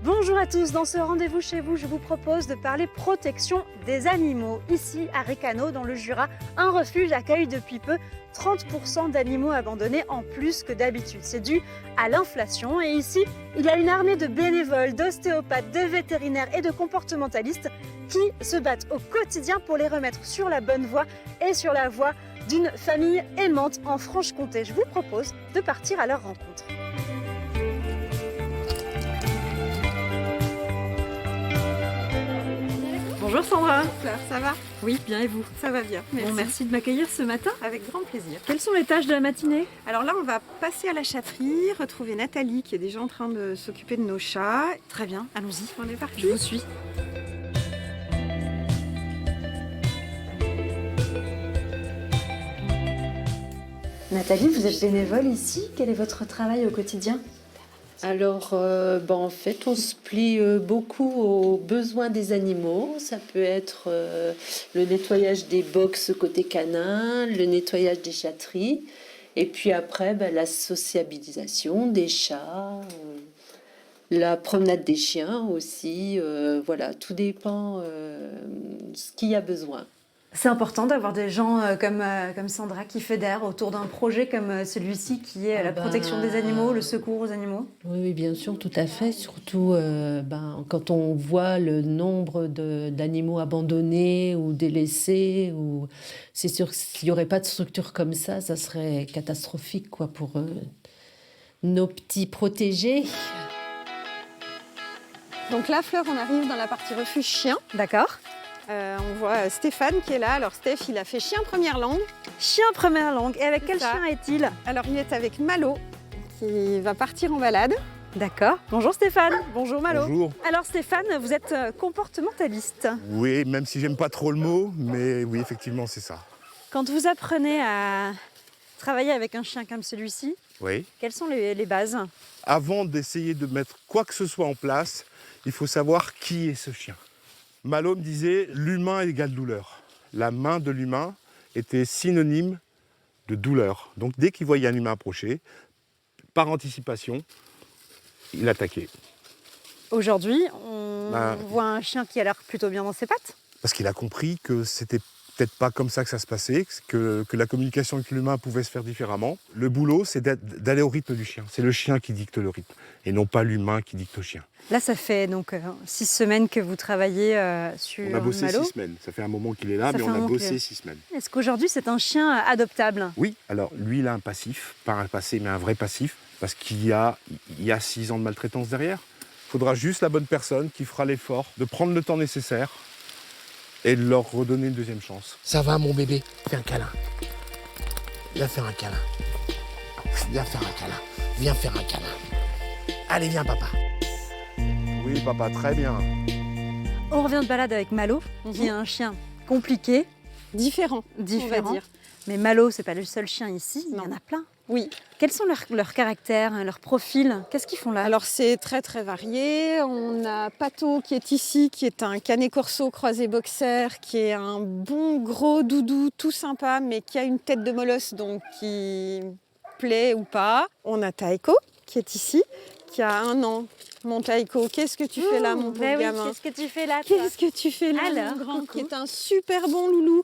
Bonjour à tous, dans ce rendez-vous chez vous, je vous propose de parler protection des animaux. Ici, à Récano, dans le Jura, un refuge accueille depuis peu 30% d'animaux abandonnés en plus que d'habitude. C'est dû à l'inflation et ici, il y a une armée de bénévoles, d'ostéopathes, de vétérinaires et de comportementalistes qui se battent au quotidien pour les remettre sur la bonne voie et sur la voie d'une famille aimante en Franche-Comté. Je vous propose de partir à leur rencontre. Bonjour Sandra. Fleur, ça va? Oui, bien et vous? Ça va bien, merci. Bon, merci de m'accueillir ce matin. Avec grand plaisir. Quelles sont les tâches de la matinée? Alors là, on va passer à la chatterie, retrouver Nathalie qui est déjà en train de s'occuper de nos chats. Très bien, allons-y. On est parti. Je vous suis. Nathalie, vous êtes bénévole ici. Quel est votre travail au quotidien? Alors, en fait, on se plie beaucoup aux besoins des animaux. Ça peut être le nettoyage des box côté canin, le nettoyage des chatteries, et puis après, la sociabilisation des chats, la promenade des chiens aussi. Voilà, tout dépend ce qu'il y a besoin. C'est important d'avoir des gens comme Sandra qui fédèrent autour d'un projet comme celui-ci qui est la protection des animaux, le secours aux animaux. Oui, bien sûr, tout à fait. Surtout quand on voit le nombre d'animaux abandonnés ou délaissés, c'est sûr que s'il n'y aurait pas de structure comme ça serait catastrophique pour nos petits protégés. Donc là, Fleur, on arrive dans la partie refuge chien. D'accord. On voit Stéphane qui est là. Alors Steph, il a fait chien première langue. Chien première langue. Et avec quel Ça. chien est-il? Alors il est avec Malo qui va partir en balade. D'accord. Bonjour Stéphane. Bonjour Malo. Bonjour. Alors Stéphane, vous êtes comportementaliste. Oui, même si j'aime pas trop le mot, mais oui, effectivement, c'est ça. Quand vous apprenez à travailler avec un chien comme celui-ci, Oui. quelles sont les bases? Avant d'essayer de mettre quoi que ce soit en place, il faut savoir qui est ce chien. Malo me disait, l'humain égale douleur. La main de l'humain était synonyme de douleur. Donc dès qu'il voyait un humain approcher, par anticipation, il attaquait. Aujourd'hui, on Bah, voit un chien qui a l'air plutôt bien dans ses pattes. Parce qu'il a compris que c'était peut-être pas comme ça que ça se passait, que la communication avec l'humain pouvait se faire différemment. Le boulot, c'est d'aller au rythme du chien. C'est le chien qui dicte le rythme, et non pas l'humain qui dicte au chien. Là, ça fait donc 6 semaines que vous travaillez sur On a bossé Malo. 6 semaines. Ça fait un moment qu'il est là, Ça mais fait un on a moment qu'il bossé est- 6 semaines. Est-ce qu'aujourd'hui, c'est un chien adoptable? Oui, alors lui, il a un passif, pas un passé, mais un vrai passif, parce qu'il y a 6 ans de maltraitance derrière. Il faudra juste la bonne personne qui fera l'effort de prendre le temps nécessaire et de leur redonner une deuxième chance. Ça va, mon bébé? Fais un câlin. Viens faire un câlin. Viens faire un câlin. Viens faire un câlin. Allez, viens, papa. Oui, papa, très bien. On revient de balade avec Malo, qui est un chien compliqué, Différent, on va différent. dire. Mais Malo, c'est pas le seul chien ici, il y Non. en a plein. Oui. Quels sont leurs caractères, leurs profils? Qu'est-ce qu'ils font là? Alors c'est très très varié. On a Pato qui est ici, qui est un canet corso croisé boxer, qui est un bon gros doudou tout sympa, mais qui a une tête de molosse, donc qui plaît ou pas. On a Taiko qui est ici, qui a 1 an. Mon Taiko, qu'est-ce que tu fais là, mon pauvre Ben oui, gamin? qu'est-ce que tu fais là, toi? Qu'est-ce que tu fais là, Alors, mon grand, coucou. qui est un super bon loulou,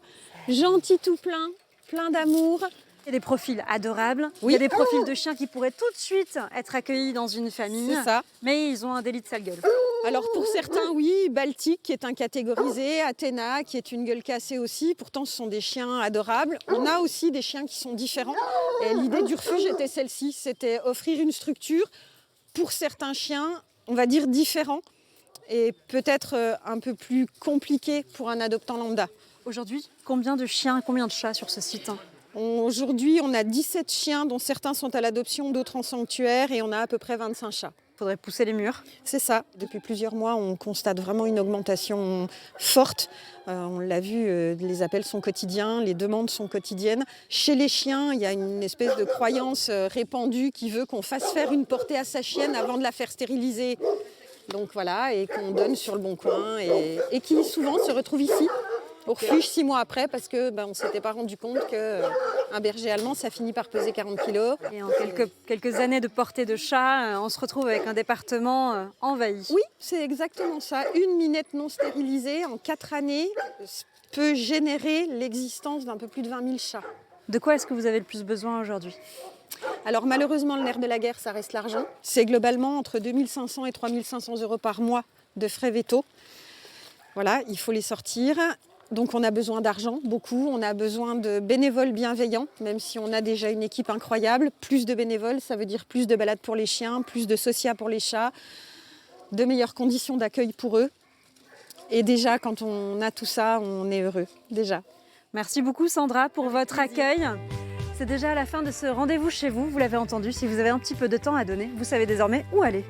gentil tout plein, plein d'amour. Il y a des profils adorables. Oui. Il y a des profils de chiens qui pourraient tout de suite être accueillis dans une famille. C'est ça. Mais ils ont un délit de sale gueule. Alors pour certains, oui, Baltique qui est un catégorisé, Athéna qui est une gueule cassée aussi. Pourtant, ce sont des chiens adorables. On a aussi des chiens qui sont différents. Et l'idée du refuge était celle-ci, c'était offrir une structure pour certains chiens, on va dire différents, et peut-être un peu plus compliqués pour un adoptant lambda. Aujourd'hui, combien de chiens, combien de chats sur ce site? Aujourd'hui, on a 17 chiens, dont certains sont à l'adoption, d'autres en sanctuaire, et on a à peu près 25 chats. Il faudrait pousser les murs. C'est ça. Depuis plusieurs mois, on constate vraiment une augmentation forte. On l'a vu, les appels sont quotidiens, les demandes sont quotidiennes. Chez les chiens, il y a une espèce de croyance répandue qui veut qu'on fasse faire une portée à sa chienne avant de la faire stériliser. Donc voilà, et qu'on donne sur le bon coin, et qui souvent se retrouve ici, au refuge 6 mois après, parce que on ne s'était pas rendu compte qu'un Un berger allemand, ça finit par peser 40 kg. Et en quelques années de portée de chat, on se retrouve avec un département envahi. Oui, c'est exactement ça. Une minette non stérilisée en 4 années peut générer l'existence d'un peu plus de 20 000 chats. De quoi est-ce que vous avez le plus besoin aujourd'hui? Alors malheureusement, le nerf de la guerre, ça reste l'argent. C'est globalement entre 2 500 et 3 500 € par mois de frais véto. Voilà, il faut les sortir. Donc on a besoin d'argent, beaucoup. On a besoin de bénévoles bienveillants, même si on a déjà une équipe incroyable. Plus de bénévoles, ça veut dire plus de balades pour les chiens, plus de socia pour les chats, de meilleures conditions d'accueil pour eux. Et déjà, quand on a tout ça, on est heureux, déjà. Merci beaucoup Sandra pour votre accueil. C'est déjà la fin de ce rendez-vous chez vous, vous l'avez entendu. Si vous avez un petit peu de temps à donner, vous savez désormais où aller.